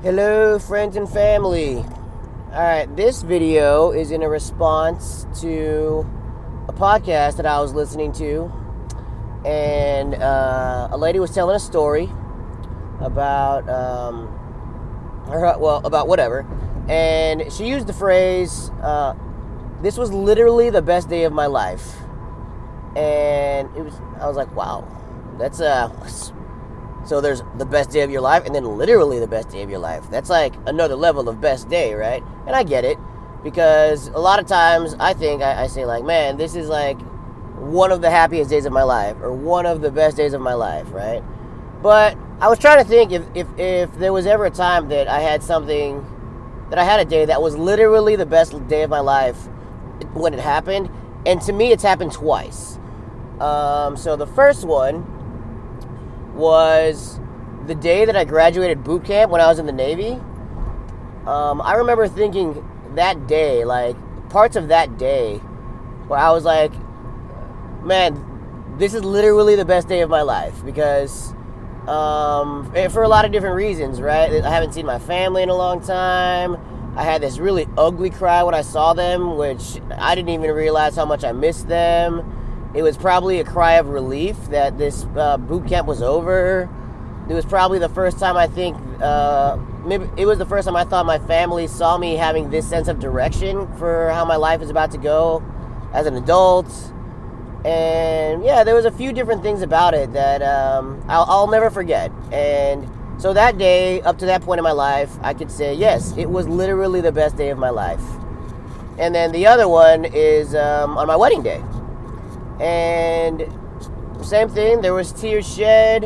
Hello, friends and family. Alright, this video is in a response to a podcast that I was listening to, and a lady was telling a story about about whatever, and she used the phrase, "This was literally the best day of my life," and I was like, wow, that's So there's the best day of your life, and then literally the best day of your life. That's like another level of best day, right? And I get it, because a lot of times I think I say like, man, this is like one of the happiest days of my life, or one of the best days of my life, right? But I was trying to think if there was ever a time that I had a day that was literally the best day of my life when it happened. And to me, it's happened twice. So the first one was the day that I graduated boot camp when I was in the Navy. I remember thinking that day, like parts of that day, where I was like, man, this is literally the best day of my life, because for a lot of different reasons, right? I haven't seen my family in a long time. I had this really ugly cry when I saw them, which I didn't even realize how much I missed them. It was probably a cry of relief that this boot camp was over. It was probably the first time maybe it was the first time I thought my family saw me having this sense of direction for how my life is about to go as an adult. And yeah, there was a few different things about it that I'll never forget. And so that day, up to that point in my life, I could say, yes, it was literally the best day of my life. And then the other one is on my wedding day. And same thing, there was tears shed.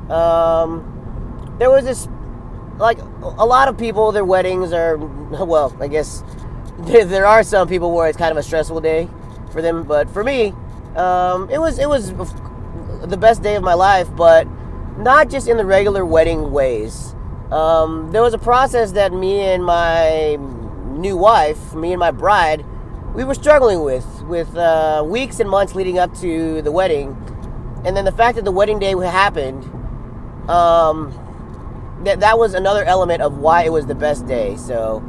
There was this, like, a lot of people, their weddings are, well, I guess there are some people where it's kind of a stressful day for them, but for me, it was the best day of my life, but not just in the regular wedding ways. There was a process that me and my bride, we were struggling with weeks and months leading up to the wedding. And then the fact that the wedding day happened, that was another element of why it was the best day. So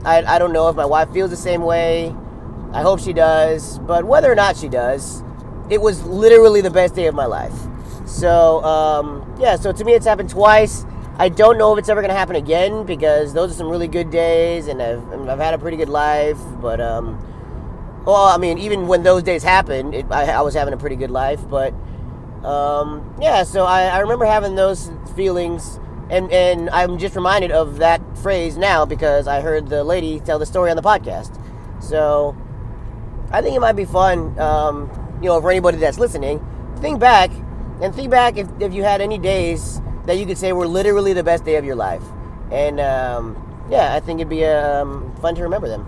I don't know if my wife feels the same way. I hope she does, but whether or not she does, it was literally the best day of my life. So yeah, so to me it's happened twice. I don't know if it's ever going to happen again, because those are some really good days, and I've had a pretty good life. But well, I mean, even when those days happened, I was having a pretty good life. But yeah, so I remember having those feelings, and I'm just reminded of that phrase now because I heard the lady tell the story on the podcast. So I think it might be fun, for anybody that's listening, think back if you had any days that you could say were literally the best day of your life. And yeah, I think it'd be fun to remember them.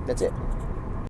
That's it.